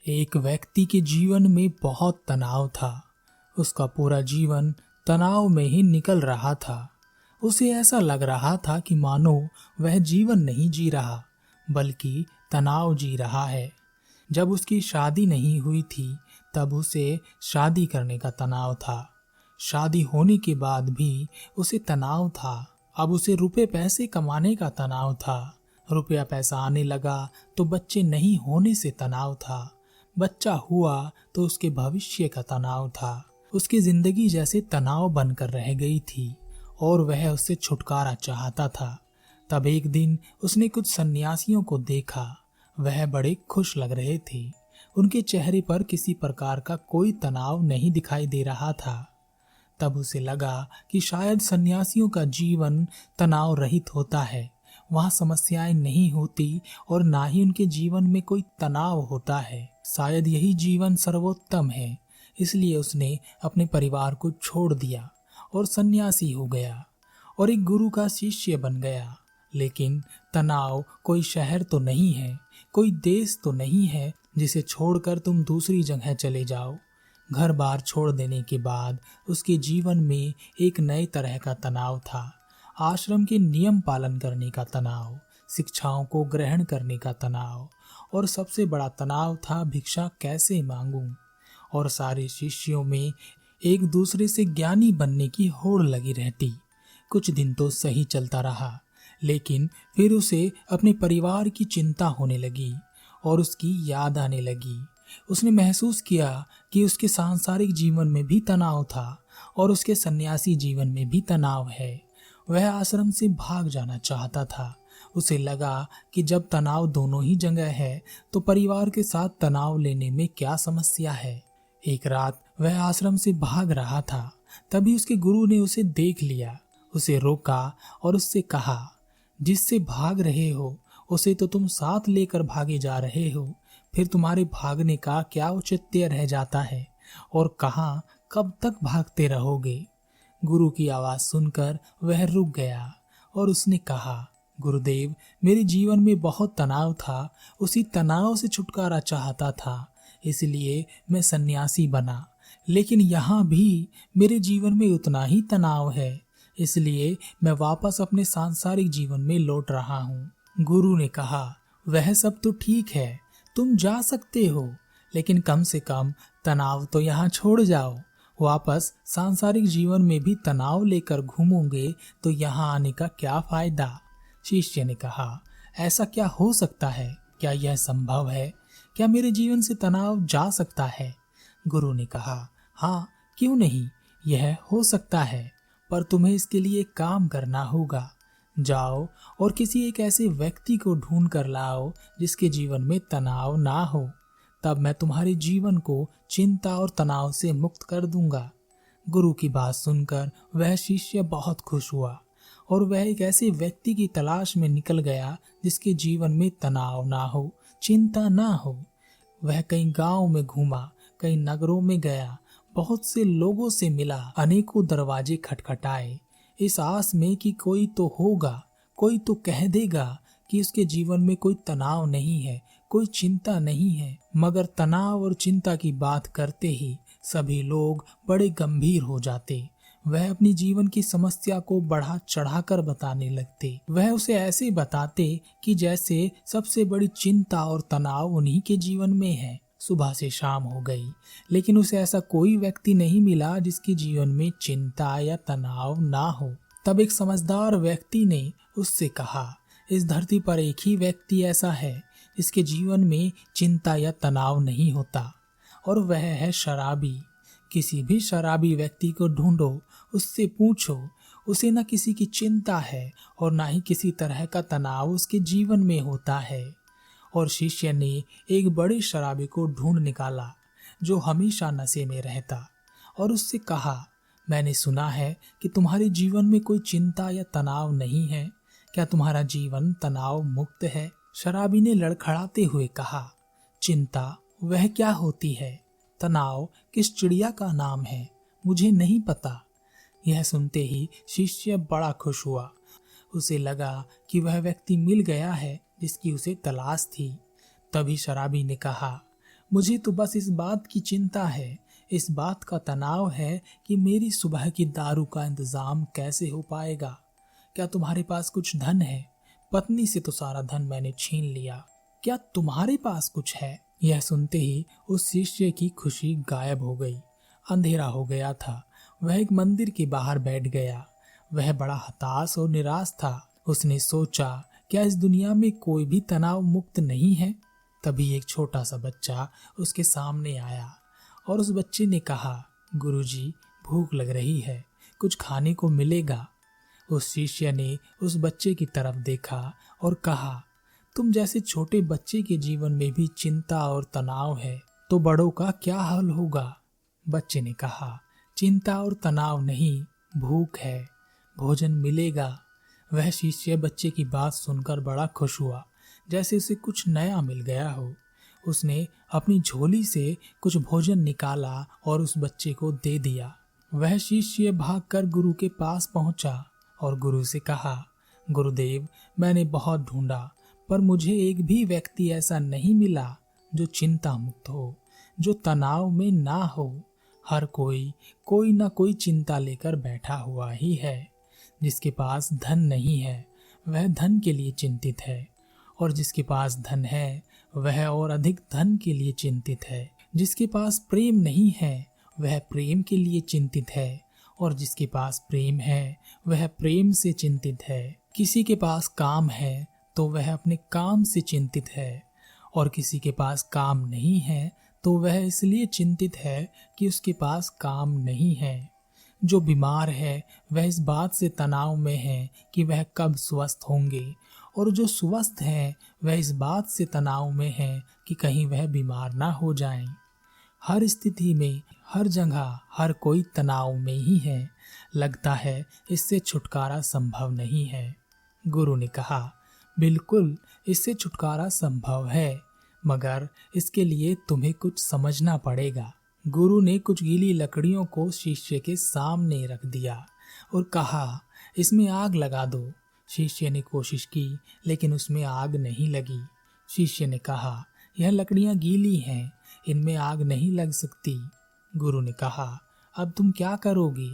एक व्यक्ति के जीवन में बहुत तनाव था। उसका पूरा जीवन तनाव में ही निकल रहा था। उसे ऐसा लग रहा था कि मानो वह जीवन नहीं जी रहा, बल्कि तनाव जी रहा है। जब उसकी शादी नहीं हुई थी, तब उसे शादी करने का तनाव था। शादी होने के बाद भी उसे तनाव था। अब उसे रुपए पैसे कमाने का तनाव था। रुपया पैसा आने लगा तो बच्चे नहीं होने से तनाव था। बच्चा हुआ तो उसके भविष्य का तनाव था। उसकी जिंदगी जैसे तनाव बनकर रह गई थी और वह उससे छुटकारा चाहता था। तब एक दिन उसने कुछ सन्यासियों को देखा। वह बड़े खुश लग रहे थे। उनके चेहरे पर किसी प्रकार का कोई तनाव नहीं दिखाई दे रहा था। तब उसे लगा कि शायद सन्यासियों का जीवन तनाव रहित होता है। वहां समस्याएं नहीं होती और ना ही उनके जीवन में कोई तनाव होता है। शायद यही जीवन सर्वोत्तम है। इसलिए उसने अपने परिवार को छोड़ दिया और सन्यासी हो गया और एक गुरु का शिष्य बन गया। लेकिन तनाव कोई शहर तो नहीं है, कोई देश तो नहीं है जिसे छोड़कर तुम दूसरी जगह चले जाओ। घर बार छोड़ देने के बाद उसके जीवन में एक नए तरह का तनाव था। आश्रम के नियम पालन करने का तनाव, शिक्षाओं को ग्रहण करने का तनाव और सबसे बड़ा तनाव था भिक्षा कैसे मांगूं। और सारे शिष्यों में एक दूसरे से ज्ञानी बनने की होड़ लगी रहती। कुछ दिन तो सही चलता रहा, लेकिन फिर उसे अपने परिवार की चिंता होने लगी और उसकी याद आने लगी। उसने महसूस किया कि उसके सांसारिक जीवन में भी तनाव था और उसके सन्यासी जीवन में भी तनाव है। वह आश्रम से भाग जाना चाहता था। उसे लगा कि जब तनाव दोनों ही जगह है तो परिवार के साथ तनाव लेने में क्या समस्या है। एक रात वह आश्रम से भाग रहा था। तभी उसके गुरु ने उसे देख लिया। उसे रोका और उससे कहा, जिससे भाग रहे हो उसे तो तुम साथ लेकर भागे जा रहे हो। फिर तुम्हारे भागने का क्या औचित्य रह जाता है और कहाँ कब तक भागते रहोगे। गुरु की आवाज सुनकर वह रुक गया और उसने कहा, गुरुदेव, मेरे जीवन में बहुत तनाव था। उसी तनाव से छुटकारा चाहता था, इसलिए मैं सन्यासी बना। लेकिन यहाँ भी मेरे जीवन में उतना ही तनाव है, इसलिए मैं वापस अपने सांसारिक जीवन में लौट रहा हूँ। गुरु ने कहा, वह सब तो ठीक है, तुम जा सकते हो, लेकिन कम से कम तनाव तो यहाँ छोड़ जाओ। वापस सांसारिक जीवन में भी तनाव लेकर घूमोगे तो यहाँ आने का क्या फायदा। शिष्य ने कहा, ऐसा क्या हो सकता है? क्या यह संभव है? क्या मेरे जीवन से तनाव जा सकता है? गुरु ने कहा, हाँ, क्यों नहीं, यह हो सकता है, पर तुम्हें इसके लिए काम करना होगा। जाओ और किसी एक ऐसे व्यक्ति को ढूंढ कर लाओ जिसके जीवन में तनाव ना हो। तब मैं तुम्हारे जीवन को चिंता और तनाव से मुक्त कर दूंगा। गुरु की बात सुनकर वह शिष्य बहुत खुश हुआ और वह एक ऐसे व्यक्ति की तलाश में निकल गया जिसके जीवन में तनाव ना हो, चिंता ना हो। वह कई गांव में घूमा, कई नगरों में गया, बहुत से लोगों से मिला, अनेकों दरवाजे खटखटाए, इस आस में कि कोई तो होगा, कोई तो कह देगा कि उसके जीवन में कोई तनाव नहीं है, कोई चिंता नहीं है। मगर तनाव और चिंता की बात करते ही सभी लोग बड़े गंभीर हो जाते। वह अपनी जीवन की समस्या को बढ़ा चढ़ाकर बताने लगते। वह उसे ऐसे बताते कि जैसे सबसे बड़ी चिंता और तनाव उन्हीं के जीवन में है। सुबह से शाम हो गई, लेकिन उसे ऐसा कोई व्यक्ति नहीं मिला जिसके जीवन में चिंता या तनाव ना हो। तब एक समझदार व्यक्ति ने उससे कहा, इस धरती पर एक ही व्यक्ति ऐसा है जिसके जीवन में चिंता या तनाव नहीं होता, और वह है शराबी। किसी भी शराबी व्यक्ति को ढूंढो, उससे पूछो, उसे न किसी की चिंता है और ना ही किसी तरह का तनाव उसके जीवन में होता है। और शिष्य ने एक बड़े शराबी को ढूंढ निकाला जो हमेशा नशे में रहता और उससे कहा, मैंने सुना है कि तुम्हारे जीवन में कोई चिंता या तनाव नहीं है। क्या तुम्हारा जीवन तनाव मुक्त है? शराबी ने लड़खड़ाते हुए कहा, चिंता वह क्या होती है? तनाव किस चिड़िया का नाम है? मुझे नहीं पता। यह सुनते ही शिष्य बड़ा खुश हुआ। उसे लगा कि वह व्यक्ति मिल गया है जिसकी उसे तलाश थी। तभी शराबी ने कहा, मुझे तो बस इस बात की चिंता है, इस बात का तनाव है कि मेरी सुबह की दारू का इंतजाम कैसे हो पाएगा। क्या तुम्हारे पास कुछ धन है? पत्नी से तो सारा धन मैंने छीन लिया। क्या तुम्हारे पास कुछ है? यह सुनते ही उस शिष्य की खुशी गायब हो गई। अंधेरा हो गया था। वह एक मंदिर के बाहर बैठ गया। वह बड़ा हताश और निराश था। उसने सोचा, क्या इस दुनिया में कोई भी तनाव मुक्त नहीं है? तभी एक छोटा सा बच्चा उसके सामने आया और उस बच्चे ने कहा, गुरुजी, भूख लग रही है, कुछ खाने को मिलेगा? उस शिष्य ने उस बच्चे की तरफ देखा और कहा, तुम जैसे छोटे बच्चे के जीवन में भी चिंता और तनाव है, तो बड़ों का क्या हाल होगा? बच्चे ने कहा, चिंता और तनाव नहीं, भूख है, भोजन मिलेगा। वह शिष्य बच्चे की बात सुनकर बड़ा खुश हुआ, जैसे उसे कुछ नया मिल गया हो। उसने अपनी झोली से कुछ भोजन निकाला और उस बच्चे को दे दिया। वह शिष्य भागकर गुरु के पास पहुंचा और गुरु से कहा, गुरुदेव, मैंने बहुत ढूंढा, पर मुझे एक भी व्यक्ति ऐसा नहीं मिला जो चिंता मुक्त हो, जो तनाव में ना हो। हर कोई ना कोई चिंता लेकर बैठा हुआ ही है। जिसके पास धन नहीं है वह धन के लिए चिंतित है, और जिसके पास धन है वह और अधिक धन के लिए चिंतित है। जिसके पास प्रेम नहीं है वह प्रेम के लिए चिंतित है, और जिसके पास प्रेम है वह प्रेम से चिंतित है। किसी के पास काम है तो वह अपने काम से चिंतित है, और किसी के पास काम नहीं है तो वह इसलिए चिंतित है कि उसके पास काम नहीं है। जो बीमार है वह इस बात से तनाव में है कि वह कब स्वस्थ होंगे, और जो स्वस्थ है वह इस बात से तनाव में है कि कहीं वह बीमार ना हो जाएं। हर स्थिति में, हर जगह, हर कोई तनाव में ही है। लगता है इससे छुटकारा संभव नहीं है। गुरु ने कहा, बिल्कुल इससे छुटकारा संभव है, मगर इसके लिए तुम्हें कुछ समझना पड़ेगा। गुरु ने कुछ गीली लकड़ियों को शिष्य के सामने रख दिया और कहा, इसमें आग लगा दो। शिष्य ने कोशिश की, लेकिन उसमें आग नहीं लगी। शिष्य ने कहा, यह लकड़ियां गीली हैं, इनमें आग नहीं लग सकती। गुरु ने कहा, अब तुम क्या करोगे?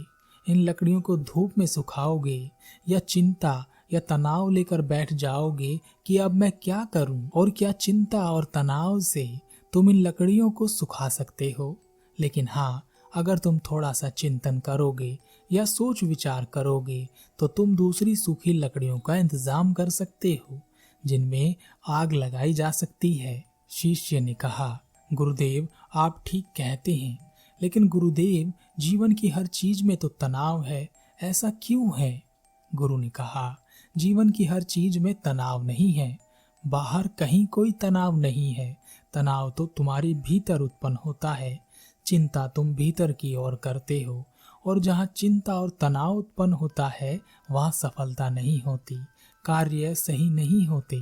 इन लकड़ियों को धूप में सुखाओगे, या चिंता या तनाव लेकर बैठ जाओगे कि अब मैं क्या करूं? और क्या चिंता और तनाव से तुम इन लकड़ियों को सुखा सकते हो? लेकिन हाँ, अगर तुम थोड़ा सा चिंतन करोगे या सोच विचार करोगे तो तुम दूसरी सूखी लकड़ियों का इंतजाम कर सकते हो, जिनमें आग लगाई जा सकती है। शिष्य ने कहा, गुरुदेव, आप ठीक कहते हैं, लेकिन गुरुदेव, जीवन की हर चीज में तो तनाव है, ऐसा क्यों है? गुरु ने कहा, जीवन की हर चीज में तनाव नहीं है, बाहर कहीं कोई तनाव नहीं है। तनाव तो तुम्हारे भीतर उत्पन्न होता है। चिंता तुम भीतर की ओर करते हो, और जहाँ चिंता और तनाव उत्पन्न होता है वहाँ सफलता नहीं होती, कार्य सही नहीं होते,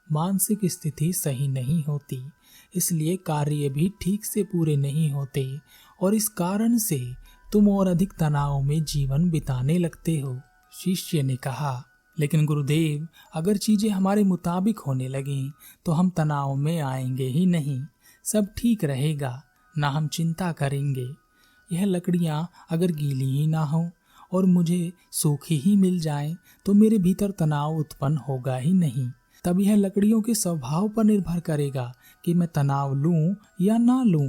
मानसिक स्थिति सही नहीं होती, इसलिए कार्य भी ठीक से पूरे नहीं होते, और इस कारण से तुम और अधिक तनाव में जीवन बिताने लगते हो। शिष्य ने कहा, लेकिन गुरुदेव, अगर चीजें हमारे मुताबिक होने लगें तो हम तनाव में आएंगे ही नहीं, सब ठीक रहेगा, ना हम चिंता करेंगे। यह लकड़ियां अगर गीली ही ना हो और मुझे सूखी ही मिल जाएं तो मेरे भीतर तनाव उत्पन्न होगा ही नहीं। तब यह लकड़ियों के स्वभाव पर निर्भर करेगा कि मैं तनाव लूं या ना लूं।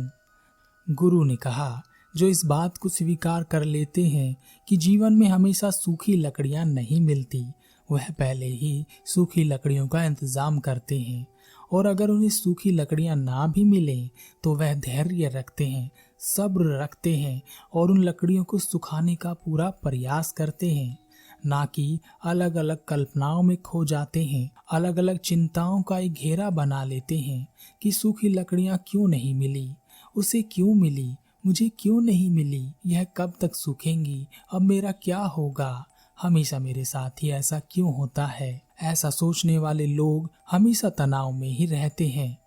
गुरु ने कहा, जो इस बात को स्वीकार कर लेते हैं कि जीवन में हमेशा सूखी लकड़ियां नहीं मिलती, वह पहले ही सूखी लकड़ियों का इंतजाम करते हैं, और अगर उन्हें सूखी लकड़ियां ना भी मिलें तो वह धैर्य रखते हैं, सब्र रखते हैं, और उन लकड़ियों को सुखाने का पूरा प्रयास करते हैं, ना कि अलग अलग कल्पनाओं में खो जाते हैं, अलग अलग चिंताओं का एक घेरा बना लेते हैं कि सूखी लकड़ियां क्यों नहीं मिली, उसे क्यों मिली, मुझे क्यों नहीं मिली, यह कब तक सूखेंगी, अब मेरा क्या होगा, हमेशा मेरे साथ ही ऐसा क्यों होता है। ऐसा सोचने वाले लोग हमेशा तनाव में ही रहते हैं।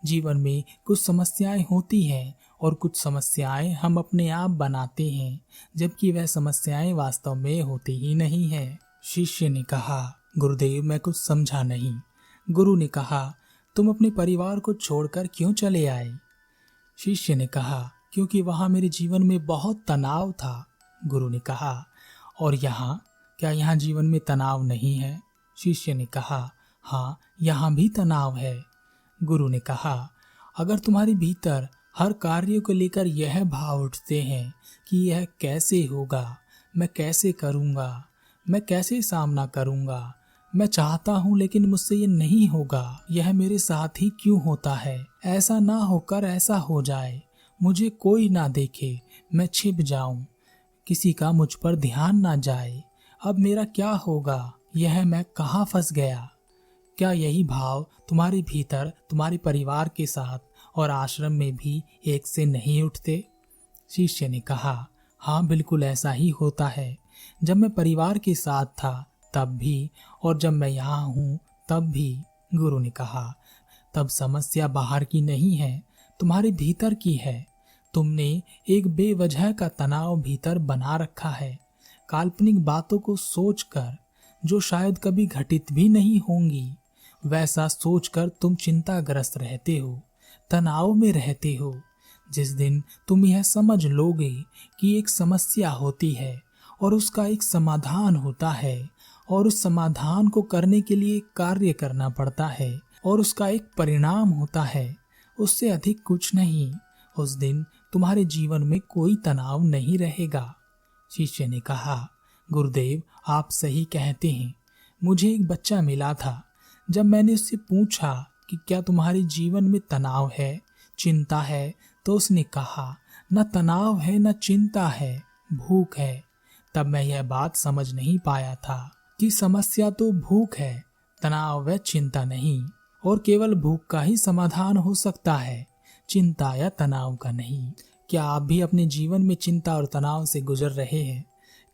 जीवन में कुछ समस्याएं होती हैं और कुछ समस्याएं हम अपने आप बनाते हैं, जबकि वह समस्याएं वास्तव में होती ही नहीं है। शिष्य ने कहा, गुरुदेव, मैं कुछ समझा नहीं। गुरु ने कहा, तुम अपने परिवार को छोड़कर क्यों चले आए? शिष्य ने कहा, क्योंकि वहां मेरे जीवन में बहुत तनाव था। गुरु ने कहा, और यहाँ, क्या यहाँ जीवन में तनाव नहीं है? शिष्य ने कहा, हाँ, यहाँ भी तनाव है। गुरु ने कहा, अगर तुम्हारे भीतर हर कार्य को लेकर यह भाव उठते हैं कि यह कैसे होगा, मैं कैसे करूँगा, मैं कैसे सामना करूँगा, मैं चाहता हूँ लेकिन मुझसे ये नहीं होगा, यह मेरे साथ ही क्यों होता है, ऐसा ना होकर ऐसा हो जाए, मुझे कोई ना देखे, मैं छिप जाऊँ, किसी का मुझ पर ध्यान ना जाए, अब मेरा क्या होगा, यह मैं कहाँ फंस गया। क्या यही भाव तुम्हारे भीतर तुम्हारे परिवार के साथ और आश्रम में भी एक से नहीं उठते? शिष्य ने कहा, हाँ, बिल्कुल ऐसा ही होता है। जब मैं परिवार के साथ था तब भी, और जब मैं यहाँ हूँ तब भी। गुरु ने कहा, तब समस्या बाहर की नहीं है, तुम्हारे भीतर की है। तुमने एक बेवजह का तनाव भीतर बना रखा है, काल्पनिक बातों को सोचकर जो शायद कभी घटित भी नहीं होंगी। वैसा सोचकर तुम चिंताग्रस्त रहते हो, तनाव में रहते हो। जिस दिन तुम यह समझ लोगे कि एक समस्या होती है और उसका एक समाधान होता है, और उस समाधान को करने के लिए कार्य करना पड़ता है, और उसका एक परिणाम होता है, उससे अधिक कुछ नहीं, उस दिन तुम्हारे जीवन में कोई तनाव नहीं रहेगा। शिष्य ने कहा, गुरुदेव, आप सही कहते हैं। मुझे एक बच्चा मिला था। जब मैंने उससे पूछा कि क्या तुम्हारे जीवन में तनाव है, चिंता है, तो उसने कहा, न तनाव है न चिंता है, भूख है। तब मैं यह बात समझ नहीं पाया था कि समस्या तो भूख है, तनाव व चिंता नहीं, और केवल भूख का ही समाधान हो सकता है, चिंता या तनाव का नहीं। क्या आप भी अपने जीवन में चिंता और तनाव से गुजर रहे हैं?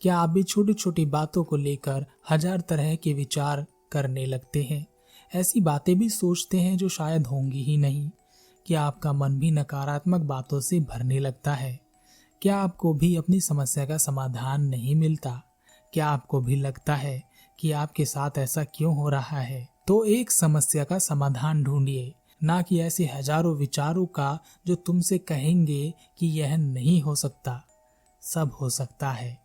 क्या आप भी छोटी छोटी बातों को लेकर हजार तरह के विचार करने लगते हैं? ऐसी बातें भी सोचते हैं जो शायद होंगी ही नहीं? क्या आपका मन भी नकारात्मक बातों से भरने लगता है? क्या आपको भी अपनी समस्या का समाधान नहीं मिलता? क्या आपको भी लगता है कि आपके साथ ऐसा क्यों हो रहा है? तो एक समस्या का समाधान ढूंढिए, ना कि ऐसे हजारों विचारों का जो तुमसे कहेंगे कि यह नहीं हो सकता। सब हो सकता है।